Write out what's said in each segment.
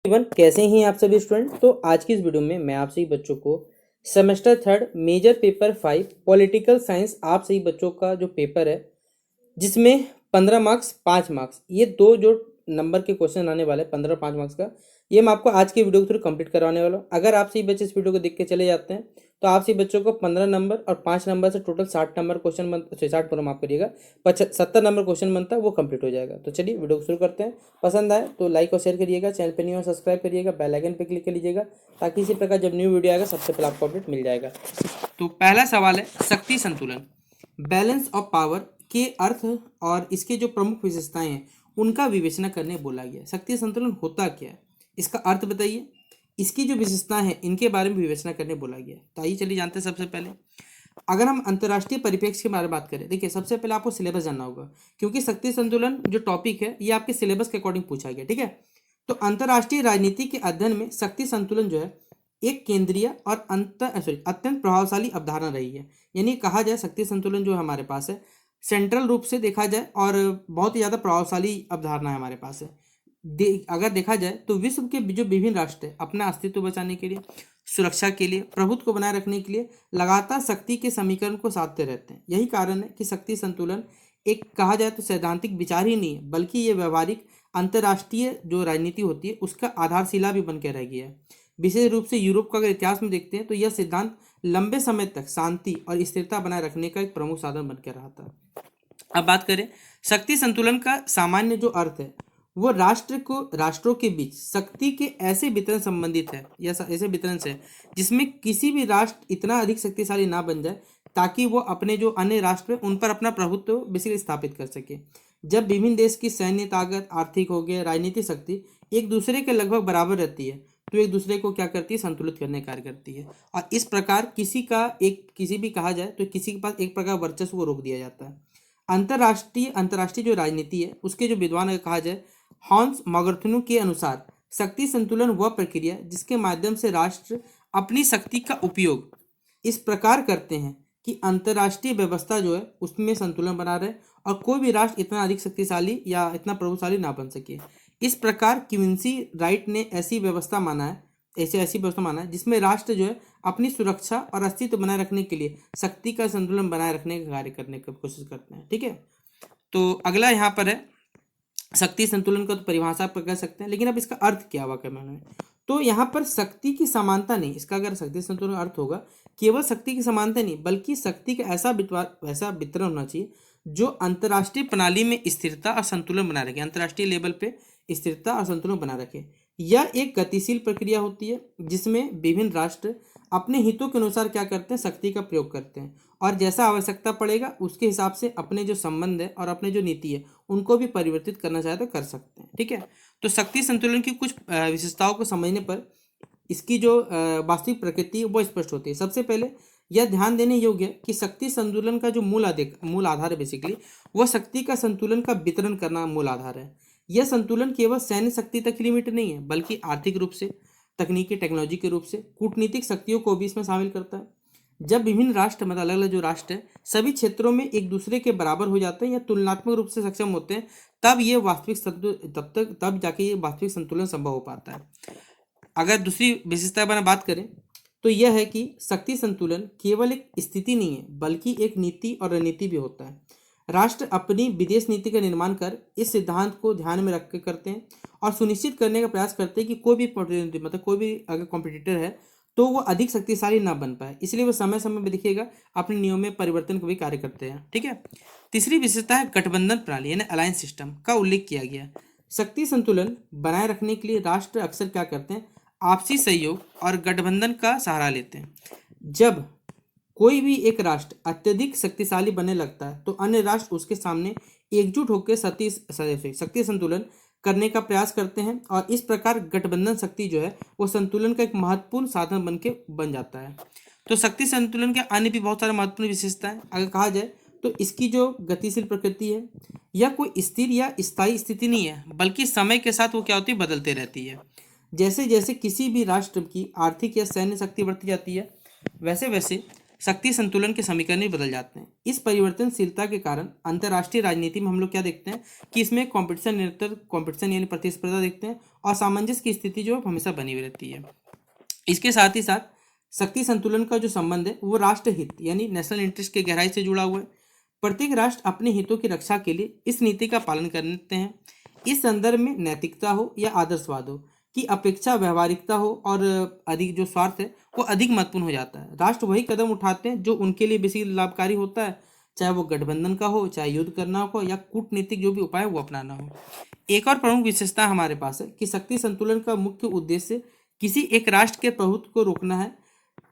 Even कैसे हैं आप सभी स्टूडेंट। तो आज की इस वीडियो में मैं आप सभी बच्चों को semester third major paper 5 political science आप सभी बच्चों का जो पेपर है जिसमें 15 मार्क्स 5 मार्क्स ये दो जो नंबर के क्वेश्चन आने वाले 15 5 मार्क्स का, ये मैं आपको आज के वीडियो के थ्रू कंप्लीट करवाने वाला हूँ। अगर आप सभी बच्चे इस वीडियो को देख के चले जाते हैं तो आप सभी बच्चों को 15 नंबर और 5 नंबर से टोटल 60 नंबर क्वेश्चन बन 60 पूरा माफ करिएगा 70 नंबर क्वेश्चन बनता है, वो कंप्लीट हो जाएगा। तो चलिए वीडियो को शुरू करते हैं। पसंद आए तो लाइक और शेयर करिएगा, चैनल पर नहीं हो सब्सक्राइब करिएगा, बेल आइकन पर क्लिक कर लीजिएगा ताकि इसी प्रकार जब न्यू वीडियो आएगा सबसे पहले आपको अपडेट मिल जाएगा। तो पहला सवाल है शक्ति संतुलन, बैलेंस ऑफ पावर के अर्थ और इसके जो प्रमुख विशेषताएं हैं उनका विवेचना करने बोला गया। शक्ति संतुलन होता क्या है, इसका अर्थ बताइए, इसकी जो विशेषताएं हैं इनके बारे में विवेचना करने बोला गया। तो आइए चलिए जानते हैं। सबसे पहले अगर हम अंतर्राष्ट्रीय परिप्रेक्ष्य के बारे में बात करें, देखिए सबसे पहले आपको सिलेबस जानना होगा क्योंकि शक्ति संतुलन जो टॉपिक है ये आपके सिलेबस के अकॉर्डिंग पूछा गया। ठीक है, तो अंतर्राष्ट्रीय राजनीति के अध्ययन में शक्ति संतुलन जो है एक केंद्रीय और अत्यंत प्रभावशाली अवधारणा रही है। यानी कहा जाए शक्ति संतुलन जो हमारे पास है सेंट्रल रूप से देखा जाए और बहुत ही ज़्यादा प्रभावशाली अवधारणा है हमारे पास है। अगर देखा जाए तो विश्व के जो विभिन्न राष्ट्र है अपना अस्तित्व बचाने के लिए, सुरक्षा के लिए, प्रभुत्व को बनाए रखने के लिए लगातार शक्ति के समीकरण को साधते रहते हैं। यही कारण है कि शक्ति संतुलन एक कहा जाए तो सैद्धांतिक विचार ही नहीं है बल्कि ये व्यवहारिक अंतर्राष्ट्रीय जो राजनीति होती है उसका आधारशिला भी बन के रह गया है। विशेष रूप से यूरोप का अगर इतिहास में देखते हैं तो यह सिद्धांत लंबे समय तक शांति और स्थिरता बनाए रखने का एक प्रमुख साधन बनकर रहा था। अब बात करें शक्ति संतुलन का सामान्य जो अर्थ है वो राष्ट्रों के बीच शक्ति के ऐसे वितरण संबंधित है या ऐसे वितरण से जिसमें किसी भी राष्ट्र इतना अधिक शक्तिशाली ना बन जाए ताकि वो अपने जो अन्य राष्ट्र है उन पर अपना प्रभुत्व बेसिकली स्थापित कर सके। जब विभिन्न देश की सैन्य ताकत, आर्थिक हो गया, राजनीतिक शक्ति एक दूसरे के लगभग बराबर रहती है तो एक दूसरे को क्या करती है, संतुलित करने का कार्य करती है। और इस प्रकार किसी भी कहा जाए तो किसी के पास एक प्रकार वर्चस्व को रोक दिया जाता है। अंतर्राष्ट्रीय जो राजनीति है उसके जो विद्वान अगर कहा जाए हॉन्स मॉगर्थनू के अनुसार शक्ति संतुलन वह प्रक्रिया जिसके माध्यम से राष्ट्र अपनी शक्ति का उपयोग इस प्रकार करते हैं कि अंतर्राष्ट्रीय व्यवस्था जो है उसमें संतुलन बना रहे और कोई भी राष्ट्र इतना अधिक शक्तिशाली या इतना प्रभावशाली ना बन सके। इस प्रकार क्विंसी राइट ने ऐसी व्यवस्था माना है जिसमें राष्ट्र जो है अपनी सुरक्षा और अस्तित्व बनाए रखने के लिए शक्ति का संतुलन बनाए रखने का कार्य करने की कोशिश करते हैं। ठीक है, तो अगला यहाँ पर है शक्ति संतुलन का तो परिभाषा पर कह सकते हैं, लेकिन अब इसका अर्थ क्या हुआ करना है। तो यहाँ पर शक्ति की समानता नहीं, इसका अगर शक्ति संतुलन का अर्थ होगा केवल शक्ति की समानता नहीं बल्कि शक्ति का ऐसा वितरण होना चाहिए जो अंतर्राष्ट्रीय प्रणाली में स्थिरता और संतुलन बना रखे, अंतर्राष्ट्रीय लेवल पे स्थिरता और संतुलन बना रखे। यह एक गतिशील प्रक्रिया होती है जिसमें विभिन्न राष्ट्र अपने हितों के अनुसार क्या करते हैं, शक्ति का प्रयोग करते हैं और जैसा आवश्यकता पड़ेगा उसके हिसाब से अपने जो संबंध है और अपने जो नीति है उनको भी परिवर्तित करना चाहे तो कर सकते हैं। ठीक है, तो शक्ति संतुलन की कुछ विशेषताओं को समझने पर इसकी जो वास्तविक प्रकृति है वो स्पष्ट होती है। सबसे पहले यह ध्यान देने योग्य है कि शक्ति संतुलन का जो मूल आधार है बेसिकली वह शक्ति का संतुलन का वितरण करना मूल आधार है। यह संतुलन केवल सैन्य शक्ति तक लिमिट नहीं है बल्कि आर्थिक रूप से, तकनीकी टेक्नोलॉजी के रूप से, कूटनीतिक शक्तियों को भी इसमें शामिल करता है। जब विभिन्न राष्ट्र मतलब अलग अलग जो राष्ट्र है सभी क्षेत्रों में एक दूसरे के बराबर हो जाते हैं या तुलनात्मक रूप से सक्षम होते हैं तब जाके ये वास्तविक संतुलन संभव हो पाता है। अगर दूसरी विशेषता पर बात करें तो यह है कि शक्ति संतुलन केवल एक स्थिति नहीं है बल्कि एक नीति और रणनीति भी होता है। राष्ट्र अपनी विदेश नीति का निर्माण कर इस सिद्धांत को ध्यान में रख कर करते हैं और सुनिश्चित करने का प्रयास करते हैं कि कोई भी अगर कॉम्पिटिटर है तो वो अधिक शक्तिशाली ना बन पाए, इसलिए वो समय समय में देखिएगा अपने नियम में परिवर्तन को भी कार्य करते हैं। ठीक है, तीसरी विशेषता है गठबंधन प्रणाली यानी अलायंस सिस्टम का उल्लेख किया गया। शक्ति संतुलन बनाए रखने के लिए राष्ट्र अक्सर क्या करते हैं, आपसी सहयोग और गठबंधन का सहारा लेते हैं। जब कोई भी एक राष्ट्र अत्यधिक शक्तिशाली बनने लगता है तो अन्य राष्ट्र उसके सामने एकजुट होकर शक्ति संतुलन करने का प्रयास करते हैं और इस प्रकार गठबंधन शक्ति जो है वो संतुलन का एक महत्वपूर्ण साधन बन जाता है। तो शक्ति संतुलन के अन्य भी बहुत सारे महत्वपूर्ण विशेषताएं अगर कहा जाए तो इसकी जो गतिशील प्रकृति है यह कोई स्थिर या स्थायी स्थिति नहीं है बल्कि समय के साथ वो क्या होती है, बदलते रहती है। जैसे जैसे किसी भी राष्ट्र की आर्थिक या सैन्य शक्ति बढ़ती जाती है वैसे वैसे शक्ति संतुलन के समीकरण भी बदल जाते हैं। इस परिवर्तनशीलता के कारण अंतर्राष्ट्रीय राजनीति में हम लोग क्या देखते हैं कि इसमें कंपटीशन, निरंतर कंपटीशन यानी प्रतिस्पर्धा देखते हैं और सामंजस्य की स्थिति जो हमेशा बनी हुई रहती है। इसके साथ ही साथ शक्ति संतुलन का जो संबंध है वो राष्ट्र हित यानी नेशनल इंटरेस्ट के गहराई से जुड़ा हुआ है। प्रत्येक राष्ट्र अपने हितों की रक्षा के लिए इस नीति का पालन करते हैं। इस संदर्भ में नैतिकता हो या आदर्शवाद हो की अपेक्षा व्यवहारिकता हो और अधिक जो स्वार्थ है वो अधिक महत्वपूर्ण हो जाता है। राष्ट्र वही कदम उठाते हैं जो उनके लिए बेसिक लाभकारी होता है, चाहे वो गठबंधन का हो, चाहे युद्ध करना हो या कूटनीतिक जो भी उपाय वो अपनाना हो। एक और प्रमुख विशेषता हमारे पास है कि शक्ति संतुलन का मुख्य उद्देश्य किसी एक राष्ट्र के प्रभुत्व को रोकना है।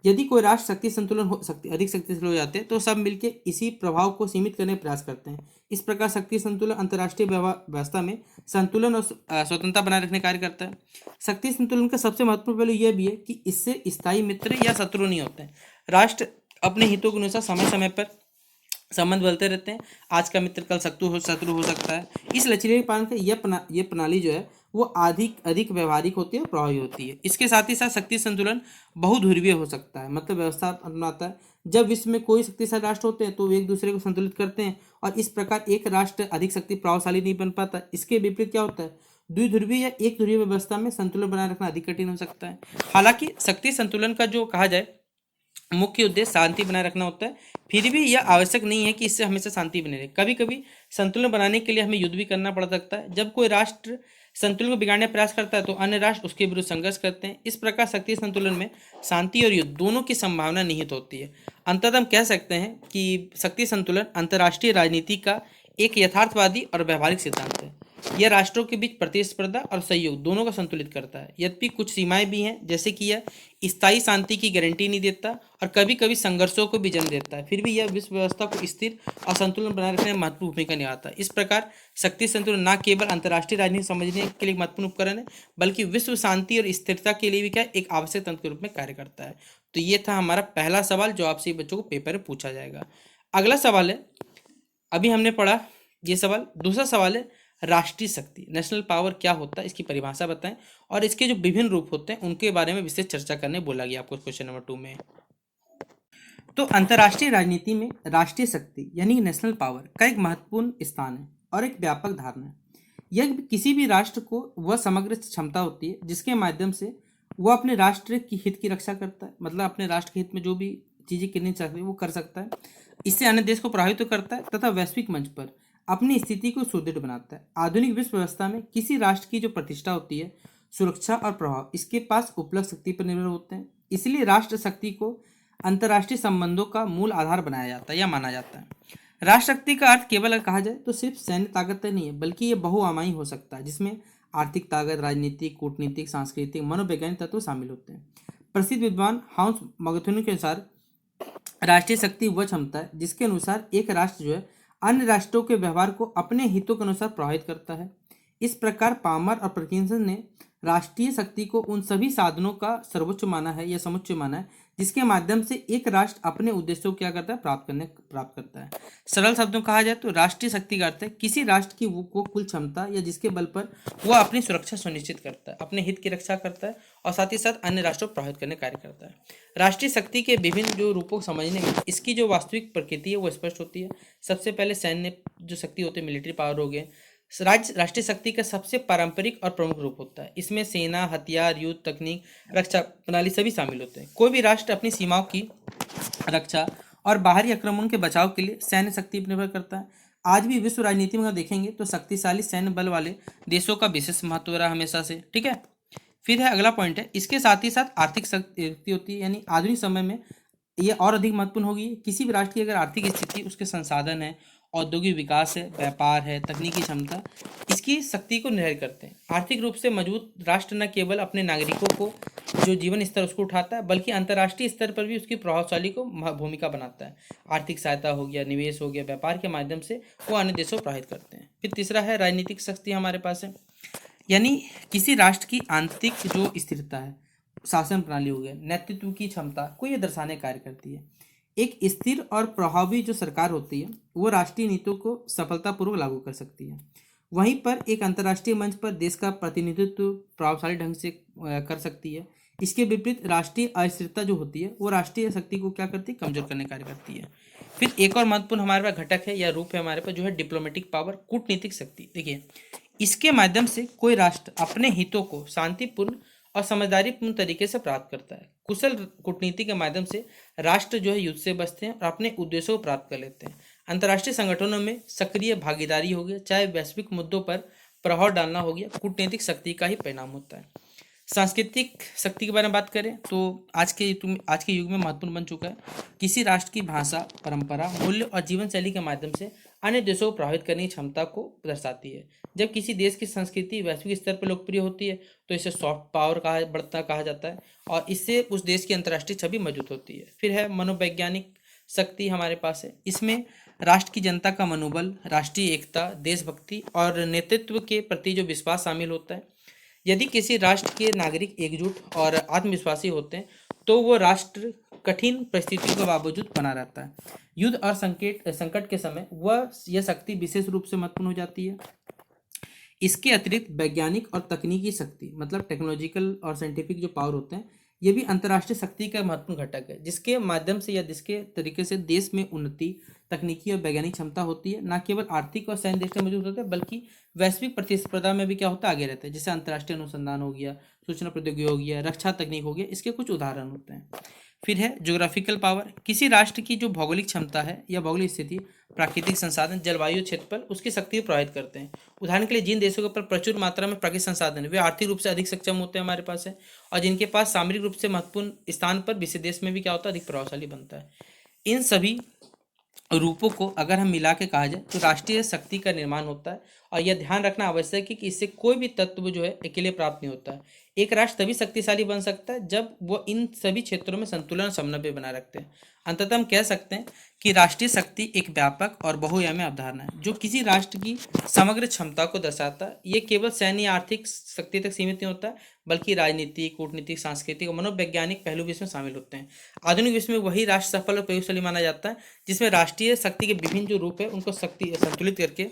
यदि कोई राष्ट्र शक्ति संतुलन अधिक शक्तिशाली हो जाते हैं तो सब मिलकर इसी प्रभाव को सीमित करने का प्रयास करते हैं। इस प्रकार शक्ति संतुलन अंतर्राष्ट्रीय व्यवस्था में संतुलन और स्वतंत्रता बनाए रखने कार्य करता है। शक्ति संतुलन का सबसे महत्वपूर्ण पहलू यह भी है कि इससे स्थायी मित्र या शत्रु नहीं होते हैं। राष्ट्र अपने हितों के अनुसार समय समय पर संबंध बदलते रहते हैं। आज का मित्र कल शत्रु हो सकता है। इस लचीलेपन का यह प्रणाली जो है वो अधिक व्यवहारिक होती है, प्रभावी होती है। इसके साथ ही साथ शक्ति संतुलन बहुध्रुवीय हो सकता है, मतलब व्यवस्था अपनाता है। जब विश्व में कोई शक्तिशाली राष्ट्र होते हैं तो वे एक दूसरे को संतुलित करते हैं और इस प्रकार एक राष्ट्र अधिक शक्ति प्रभावशाली नहीं बन पाता। इसके विपरीत क्या होता है, द्विध्रुवीय या एक ध्रुवीय व्यवस्था में संतुलन बनाए रखना अधिक कठिन हो सकता है। हालांकि शक्ति संतुलन का जो कहा जाए मुख्य उद्देश्य शांति बनाए रखना होता है, फिर भी यह आवश्यक नहीं है कि इससे हमेशा शांति बनी रहे। कभी कभी संतुलन बनाने के लिए हमें युद्ध भी करना पड़ सकता है। जब कोई राष्ट्र संतुलन को बिगाड़ने का प्रयास करता है तो अन्य राष्ट्र उसके विरुद्ध संघर्ष करते हैं। इस प्रकार शक्ति संतुलन में शांति और युद्ध दोनों की संभावना निहित होती है। अंततः हम कह सकते हैं कि शक्ति संतुलन अंतर्राष्ट्रीय राजनीति का एक यथार्थवादी और व्यवहारिक सिद्धांत है। यह राष्ट्रों के बीच प्रतिस्पर्धा और सहयोग दोनों को संतुलित करता है। यद्यपि कुछ सीमाएं भी हैं, जैसे कि यह स्थायी शांति की गारंटी नहीं देता और कभी कभी संघर्षों को भी जन्म देता है, फिर भी यह विश्व व्यवस्था को स्थिर और संतुलन बनाए रखने में महत्वपूर्ण भूमिका निभाता है। इस प्रकार शक्ति संतुलन न केवल अंतर्राष्ट्रीय राजनीति समझने के लिए महत्वपूर्ण उपकरण है, बल्कि विश्व शांति और स्थिरता के लिए भी क्या एक आवश्यक तंत्र के रूप में कार्य करता है। तो ये था हमारा पहला सवाल जो आपसे बच्चों को पेपर में पूछा जाएगा। अगला सवाल है, अभी हमने पढ़ा ये सवाल, दूसरा सवाल है राष्ट्रीय शक्ति, नेशनल पावर क्या होता है, इसकी परिभाषा बताएं और इसके जो विभिन्न रूप होते हैं उनके बारे में विशेष चर्चा करने बोला गया आपको क्वेश्चन नंबर 2 में। तो अंतर्राष्ट्रीय राजनीति में राष्ट्रीय शक्ति यानी नेशनल पावर का एक महत्वपूर्ण स्थान है और एक व्यापक धारणा है। यह किसी भी राष्ट्र को वह समग्र क्षमता होती है जिसके माध्यम से वह अपने राष्ट्र की हित की रक्षा करता है, मतलब अपने राष्ट्र के हित में जो भी चीजें करनी चाहिए वो कर सकता है। इससे अन्य देश को प्रभावित करता है तथा वैश्विक मंच पर अपनी स्थिति को सुदृढ़ बनाता है। आधुनिक विश्व व्यवस्था में किसी राष्ट्र की जो प्रतिष्ठा होती है, सुरक्षा और प्रभाव इसके पास उपलब्ध शक्ति पर निर्भर होते हैं। इसलिए राष्ट्र शक्ति को अंतर्राष्ट्रीय संबंधों का मूल आधार बनाया जाता है या माना जाता है। राष्ट्र शक्ति का अर्थ केवल अगर कहा जाए तो सिर्फ सैन्य ताकत नहीं है, बल्कि ये बहुआयामी हो सकता है, जिसमें आर्थिक ताकत, राजनीतिक, कूटनीतिक, सांस्कृतिक, मनोवैज्ञानिक तत्व शामिल होते हैं। प्रसिद्ध विद्वान हाउस मगथुनी के अनुसार राष्ट्रीय शक्ति वह क्षमता है जिसके अनुसार एक राष्ट्र जो है अन्य राष्ट्रों के व्यवहार को अपने हितों के अनुसार प्रभावित करता है। इस प्रकार पामर और परकिंसन ने राष्ट्रीय शक्ति को उन सभी साधनों का सर्वोच्च माना है या समुच्च माना है जिसके माध्यम से एक राष्ट्र अपने उद्देश्यों को क्या करता है, प्राप्त करता है। सरल शब्दों में कहा जाए तो राष्ट्रीय शक्ति का अर्थ है किसी राष्ट्र की वो कुल क्षमता या जिसके बल पर वह अपनी सुरक्षा सुनिश्चित करता है, अपने हित की रक्षा करता है और साथ ही साथ अन्य राष्ट्रों को प्रभावित करने कार्य करता है। राष्ट्रीय शक्ति के विभिन्न जो रूपों को समझने में इसकी जो वास्तविक प्रकृति है वो स्पष्ट होती है। सबसे पहले सैन्य जो शक्ति होती है, मिलिट्री पावर हो गए। राष्ट्रीय शक्ति का सबसे पारंपरिक और प्रमुख रूप होता है। इसमें सेना, हथियार, युद्ध तकनीक, रक्षा प्रणाली सभी शामिल होते हैं। कोई भी राष्ट्र अपनी सीमाओं की रक्षा और बाहरी आक्रमण के बचाव के लिए सैन्य शक्ति पर निर्भर करता है। आज भी विश्व राजनीति में अगर देखेंगे तो शक्तिशाली सैन्य बल वाले देशों का विशेष महत्व रहा हमेशा से। ठीक है, फिर है अगला पॉइंट है, इसके साथ ही साथ आर्थिक शक्ति होती है, यानी आधुनिक समय में ये और अधिक महत्वपूर्ण होगी। किसी भी राष्ट्र की अगर आर्थिक स्थिति, उसके संसाधन है, औद्योगिक विकास है, व्यापार है, तकनीकी क्षमता इसकी शक्ति को निर्धारित करते हैं। आर्थिक रूप से मजबूत राष्ट्र न केवल अपने नागरिकों को जो जीवन स्तर उसको उठाता है, बल्कि अंतर्राष्ट्रीय स्तर पर भी उसकी प्रभावशाली को भूमिका बनाता है। आर्थिक सहायता हो गया, निवेश हो गया, व्यापार के माध्यम से वो अन्य देशों को प्रभावित करते हैं। फिर तीसरा है राजनीतिक शक्ति हमारे पास है, यानी किसी राष्ट्र की आंतरिक जो स्थिरता है, शासन प्रणाली हो गया, नेतृत्व की क्षमता को ये दर्शाने कार्य करती है। एक स्थिर और प्रभावी जो सरकार होती है वो राष्ट्रीय नीतियों को सफलतापूर्वक लागू कर सकती है। वहीं पर एक अंतर्राष्ट्रीय मंच पर देश का प्रतिनिधित्व प्रभावशाली ढंग से कर सकती है। इसके विपरीत राष्ट्रीय अस्थिरता जो होती है वो राष्ट्रीय शक्ति को क्या करती है, कमजोर करने का कार्य करती है। फिर एक और महत्वपूर्ण हमारे पास घटक है या रूप है हमारे पास जो है डिप्लोमेटिक पावर, कूटनीतिक शक्ति। देखिए, इसके माध्यम से कोई राष्ट्र अपने हितों को शांतिपूर्ण और समझदारीपूर्ण तरीके से प्राप्त करता है। कुशल कूटनीति के माध्यम से राष्ट्र जो है युद्ध से बचते हैं और अपने उद्देश्यों को प्राप्त कर लेते हैं। अंतर्राष्ट्रीय संगठनों में सक्रिय भागीदारी हो गया, चाहे वैश्विक मुद्दों पर प्रभाव डालना हो गया, कूटनीतिक शक्ति का ही परिणाम होता है। सांस्कृतिक शक्ति के बारे में बात करें तो आज के युग में महत्वपूर्ण बन चुका है। किसी राष्ट्र की भाषा, परंपरा, मूल्य और जीवन शैली के माध्यम से अन्य देशों को प्रभावित करने की क्षमता को दर्शाती है। जब किसी देश की संस्कृति वैश्विक स्तर पर लोकप्रिय होती है तो इसे सॉफ्ट पावर कहा जाता है और इससे उस देश की अंतर्राष्ट्रीय छवि मजबूत होती है। फिर है मनोवैज्ञानिक शक्ति हमारे पास है। इसमें राष्ट्र की जनता का मनोबल, राष्ट्रीय एकता, देशभक्ति और नेतृत्व के प्रति जो विश्वास शामिल होता है। यदि किसी राष्ट्र के नागरिक एकजुट और आत्मविश्वासी होते हैं तो वो राष्ट्र कठिन परिस्थितियों के बावजूद बना रहता है। युद्ध और संकट के समय यह शक्ति विशेष रूप से महत्वपूर्ण हो जाती है। इसके अतिरिक्त वैज्ञानिक और तकनीकी शक्ति, मतलब टेक्नोलॉजिकल और साइंटिफिक जो पावर होते हैं, ये भी अंतर्राष्ट्रीय शक्ति का महत्वपूर्ण घटक है, जिसके माध्यम से या जिसके तरीके से देश में उन्नति, तकनीकी और वैज्ञानिक क्षमता होती है। न केवल आर्थिक और सैन्य देश में मौजूद होता है बल्कि वैश्विक प्रतिस्पर्धा में भी क्या होता है, आगे रहता है। जैसे अंतर्राष्ट्रीय अनुसंधान हो गया, सूचना प्रौद्योगिकी हो गया, रक्षा तकनीक हो गया, इसके कुछ उदाहरण होते हैं। फिर है ज्योग्राफिकल पावर। किसी राष्ट्र की जो भौगोलिक क्षमता है या भौगोलिक स्थिति, प्राकृतिक संसाधन, जलवायु, क्षेत्रफल उसकी शक्ति को प्रभावित करते हैं। उदाहरण के लिए जिन देशों के ऊपर प्रचुर मात्रा में प्राकृतिक संसाधन है वे आर्थिक रूप से अधिक सक्षम होते हैं हमारे पास है, और जिनके पास सामरिक रूप से महत्वपूर्ण स्थान पर विशेष देश में भी क्या होता है, अधिक प्रभावशाली बनता है। इन सभी रूपों को अगर हम मिला के कहा जाए तो राष्ट्रीय शक्ति का निर्माण होता है। और यह ध्यान रखना आवश्यक है कि इससे कोई भी तत्व जो है अकेले प्राप्त नहीं होता है। एक राष्ट्र तभी शक्तिशाली बन सकता है जब वो इन सभी क्षेत्रों में संतुलन और समन्वय बनाए रखते हैं। अंततः हम कह सकते हैं कि राष्ट्रीय शक्ति एक व्यापक और बहुआयामी अवधारणा है जो किसी राष्ट्र की समग्र क्षमता को दर्शाता है। ये केवल सैन्य या आर्थिक शक्ति तक सीमित नहीं होता है बल्कि राजनीतिक, कूटनीतिक, सांस्कृतिक और मनोवैज्ञानिक पहलू भी इसमें शामिल होते हैं। आधुनिक विश्व में वही राष्ट्र सफल और प्रभावशाली माना जाता है जिसमें राष्ट्रीय शक्ति के विभिन्न जो रूप है उनको शक्ति संतुलित करके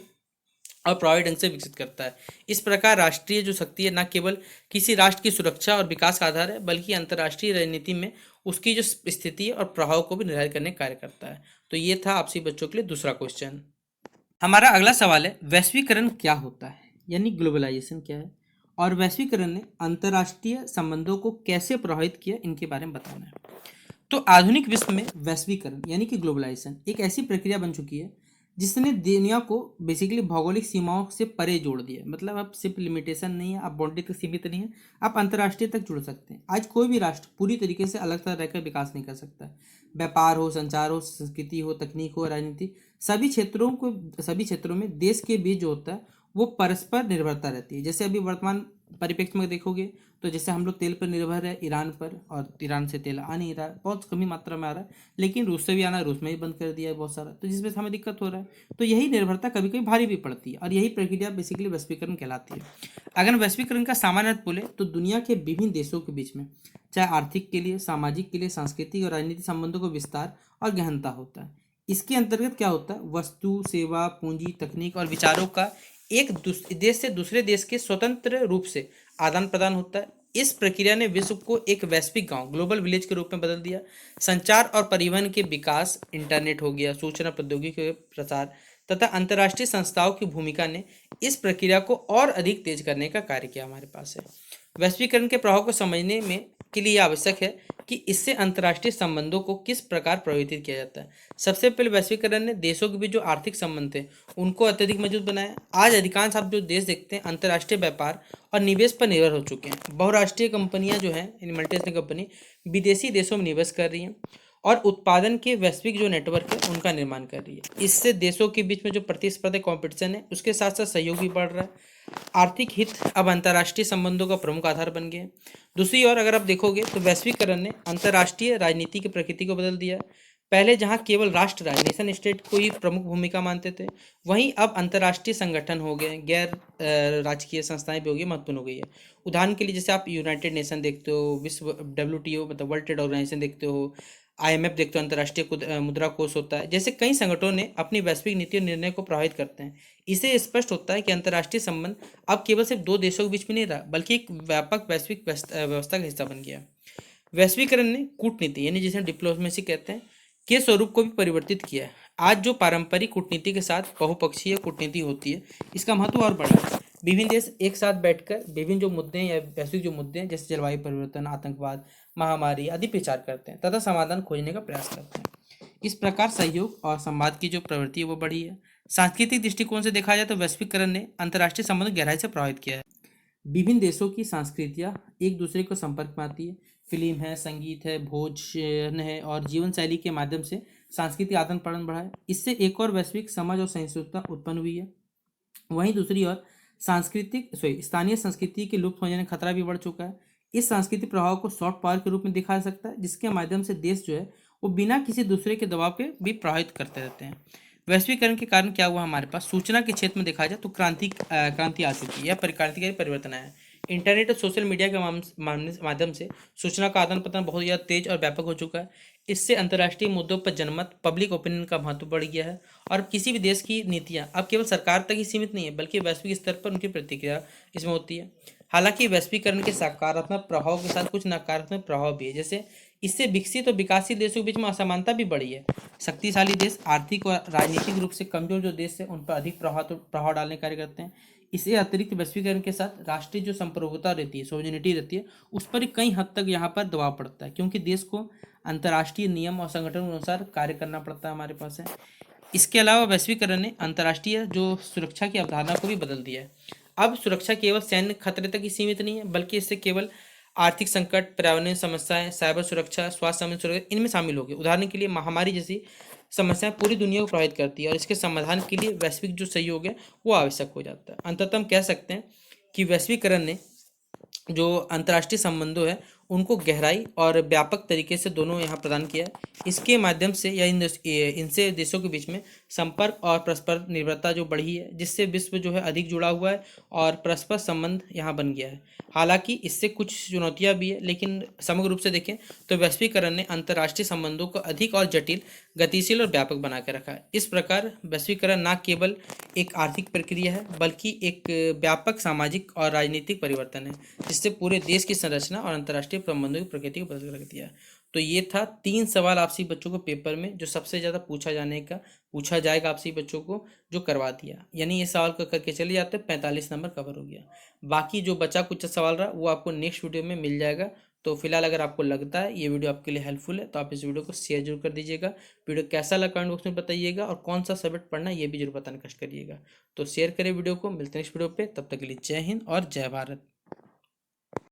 और प्रभावी ढंग से विकसित करता है। इस प्रकार राष्ट्रीय जो शक्ति है न केवल किसी राष्ट्र की सुरक्षा और विकास का आधार है बल्कि अंतर्राष्ट्रीय राजनीति में उसकी जो स्थिति और प्रभाव को भी निर्धारित करने का कार्य करता है। तो ये था आपसी बच्चों के लिए दूसरा क्वेश्चन। हमारा अगला सवाल है, वैश्वीकरण क्या होता है, यानी ग्लोबलाइजेशन क्या है, और वैश्वीकरण ने अंतर्राष्ट्रीय संबंधों को कैसे प्रभावित किया, इनके बारे में बताना है। तो आधुनिक विश्व में वैश्वीकरण यानी कि ग्लोबलाइजेशन एक ऐसी प्रक्रिया बन चुकी है जिसने दुनिया को बेसिकली भौगोलिक सीमाओं से परे जोड़ दिया। मतलब अब सिर्फ लिमिटेशन नहीं है, अब बाउंड्री तक सीमित नहीं है, आप अंतर्राष्ट्रीय तक जुड़ सकते हैं। आज कोई भी राष्ट्र पूरी तरीके से अलग तरह रहकर विकास नहीं कर सकता है। व्यापार हो, संचार हो, संस्कृति हो, तकनीक हो, राजनीति, सभी क्षेत्रों में देश के बीच जो होता है वो परस्पर निर्भरता रहती है। जैसे अभी वर्तमान परिप्रेक्ष्य में देखोगे तो जैसे हम लोग तेल पर निर्भर है ईरान पर, और ईरान से तेल आ नहीं रहा है, बहुत कमी मात्रा में आ रहा है, लेकिन रूस से भी आना, रूस में ही बंद कर दिया है बहुत सारा, तो जिसमें से हमें दिक्कत हो रहा है। तो यही निर्भरता कभी कभी भारी भी पड़ती है और यही प्रक्रिया बेसिकली वैश्वीकरण कहलाती है। अगर वैश्वीकरण का सामान्य अर्थ बोले तो दुनिया के विभिन्न देशों के बीच में चाहे आर्थिक के लिए, सामाजिक के लिए, सांस्कृतिक और राजनीतिक संबंधों को विस्तार और गहनता होता है। इसके अंतर्गत क्या होता है, वस्तु, सेवा, पूंजी, तकनीक और विचारों का एक देश से दूसरे देश के स्वतंत्र रूप से आदान प्रदान होता है। इस प्रक्रिया ने विश्व को एक वैश्विक गांव, ग्लोबल विलेज के रूप में बदल दिया। संचार और परिवहन के विकास, इंटरनेट हो गया, सूचना प्रौद्योगिकी के प्रसार तथा अंतर्राष्ट्रीय संस्थाओं की भूमिका ने इस प्रक्रिया को और अधिक तेज करने का कार्य किया हमारे पास है। वैश्वीकरण के प्रभाव को समझने में के लिए आवश्यक है कि इससे अंतर्राष्ट्रीय संबंधों को किस प्रकार प्रभावित किया जाता है। सबसे पहले वैश्वीकरण ने देशों के बीच जो आर्थिक संबंध थे उनको अत्यधिक मजबूत बनाया। आज अधिकांश आप जो देश देखते हैं अंतर्राष्ट्रीय व्यापार और निवेश पर निर्भर हो चुके हैं। बहुराष्ट्रीय कंपनियां जो हैं, मल्टीनेशनल कंपनी विदेशी देशों में निवेश कर रही हैं और उत्पादन के वैश्विक जो नेटवर्क है उनका निर्माण कर रही है। इससे देशों के बीच में जो प्रतिस्पर्धा कॉम्पिटिशन है उसके साथ साथ सहयोग भी बढ़ रहा है। आर्थिक हित अब अंतर्राष्ट्रीय संबंधों का प्रमुख आधार बन गए। दूसरी ओर अगर आप देखोगे तो वैश्वीकरण ने अंतर्राष्ट्रीय राजनीति की प्रकृति को बदल दिया। पहले जहां केवल राष्ट्र राज्य, नेशन स्टेट को ही प्रमुख भूमिका मानते थे, वहीं अब अंतर्राष्ट्रीय संगठन हो गए, गैर राजकीय संस्थाएं भी हो गई, महत्वपूर्ण हो गई है। उदाहरण के लिए जैसे आप यूनाइटेड नेशन देखते हो, विश्व WTO मतलब वर्ल्ड ट्रेड ऑर्गेनाइजेशन देखते हो, IMF देखते हो, अंतर्राष्ट्रीय मुद्रा कोष होता है, जैसे कई संगठनों ने अपनी वैश्विक नीति और निर्णय को प्रभावित करते हैं। इससे स्पष्ट होता है कि अंतर्राष्ट्रीय संबंध अब केवल सिर्फ दो देशों के बीच में नहीं रहा, बल्कि एक व्यापक वैश्विक व्यवस्था का हिस्सा बन गया। वैश्वीकरण ने कूटनीति यानी जिसे डिप्लोमेसी कहते हैं के स्वरूप को भी परिवर्तित किया है। आज जो पारंपरिक कूटनीति के साथ बहुपक्षीय कूटनीति होती है, इसका महत्व और बढ़ा है। विभिन्न देश एक साथ बैठकर विभिन्न जो मुद्दे हैं या वैश्विक जो मुद्दे हैं, जैसे जलवायु परिवर्तन, आतंकवाद, महामारी आदि पर विचार करते हैं तथा समाधान खोजने का प्रयास करते हैं। इस प्रकार सहयोग और संवाद की जो प्रवृत्ति है वो बढ़ी है। सांस्कृतिक दृष्टिकोण से देखा जाए तो वैश्वीकरण ने अंतर्राष्ट्रीय संबंध गहराई से प्रभावित किया है। विभिन्न देशों की संस्कृतियाँ एक दूसरे को संपर्क में आती है। फिल्म है, संगीत है, भोजन है और जीवन शैली के माध्यम से सांस्कृतिक आदान प्रदान बढ़ा है। इससे एक और वैश्विक समझ और सहिष्णुता उत्पन्न हुई है। वहीं दूसरी ओर स्थानीय संस्कृति के लुप्त हो जाने का खतरा भी बढ़ चुका है। इस सांस्कृतिक प्रभाव को सॉफ्ट पावर के रूप में दिखा सकता है, जिसके माध्यम से देश जो है वो बिना किसी दूसरे के दबाव के भी प्रभावित करते रहते हैं। वैश्वीकरण के कारण क्या हुआ, हमारे पास सूचना के क्षेत्र में देखा जाए तो क्रांति आ चुकी है या क्रांतिकारी परिवर्तन आया है। इंटरनेट और सोशल मीडिया के माध्यम से सूचना का आदान प्रदान बहुत ज़्यादा तेज और व्यापक हो चुका है। इससे अंतर्राष्ट्रीय मुद्दों पर जनमत, पब्लिक ओपिनियन का महत्व बढ़ गया है और किसी भी देश की नीतियां अब केवल सरकार तक ही सीमित नहीं है, बल्कि वैश्विक स्तर पर उनकी प्रतिक्रिया इसमें होती है। हालांकि वैश्वीकरण के सकारात्मक प्रभाव के साथ कुछ नकारात्मक प्रभाव भी है, जैसे इससे विकसित और विकासशील देशों के बीच में असमानता भी बढ़ी है। शक्तिशाली देश आर्थिक और राजनीतिक रूप से कमजोर जो देश है उन पर अधिक प्रभाव डालने का कार्य करते हैं। इससे अतिरिक्त वैश्वीकरण के साथ राष्ट्रीय जो संप्रभुता रहती है, सोवरेनिटी रहती है, उस पर कई हद तक यहाँ पर दबाव पड़ता है, क्योंकि देश को अंतर्राष्ट्रीय नियम और संगठन के अनुसार कार्य करना पड़ता है हमारे पास है। इसके अलावा वैश्वीकरण ने अंतर्राष्ट्रीय जो सुरक्षा की अवधारणा को भी बदल दिया है। अब सुरक्षा केवल सैन्य खतरे तक ही सीमित नहीं है, बल्कि इससे केवल आर्थिक संकट, पर्यावरणीय समस्याएं, साइबर सुरक्षा, स्वास्थ्य संबंधी सुरक्षा इनमें शामिल होगी। उदाहरण के लिए महामारी जैसी समस्याएं पूरी दुनिया को प्रभावित करती है और इसके समाधान के लिए वैश्विक जो सहयोग है वो आवश्यक हो जाता है। अंततः हम कह सकते हैं कि वैश्वीकरण ने जो अंतर्राष्ट्रीय संबंधों है उनको गहराई और व्यापक तरीके से दोनों यहाँ प्रदान किया है। इसके माध्यम से या इनसे देशों के बीच में संपर्क और परस्पर निर्भरता जो बढ़ी है, जिससे विश्व जो है अधिक जुड़ा हुआ है और परस्पर संबंध यहाँ बन गया है। हालांकि इससे कुछ चुनौतियाँ भी है, लेकिन समग्र रूप से देखें तो वैश्वीकरण ने अंतर्राष्ट्रीय संबंधों को अधिक और जटिल, गतिशील और व्यापक बना के रखा है। इस प्रकार वैश्वीकरण न केवल एक आर्थिक प्रक्रिया है, बल्कि एक व्यापक सामाजिक और राजनीतिक परिवर्तन है, जिससे पूरे देश की संरचना और अंतर्राष्ट्रीय संबंधों की प्रकृति को बदल रख दिया। तो ये था 3 सवाल आपसी बच्चों को पेपर में जो सबसे ज़्यादा पूछा जाएगा आपसी बच्चों को, जो करवा दिया। यानी ये सवाल को करके चले जाते 45 नंबर कवर हो गया। बाकी जो बचा कुछ सवाल रहा वो आपको नेक्स्ट वीडियो में मिल जाएगा। तो फिलहाल अगर आपको लगता है ये वीडियो आपके लिए हेल्पफुल है तो आप इस वीडियो को शेयर जरूर कर दीजिएगा। वीडियो कैसा लगा कमेंट बॉक्स में बताइएगा और कौन सा सब्जेक्ट पढ़ना है ये भी जरूर बताना कष्ट करिएगा। तो शेयर करें वीडियो को, मिलते हैं नेक्स्ट वीडियो पे, तब तक के लिए जय हिंद और जय भारत।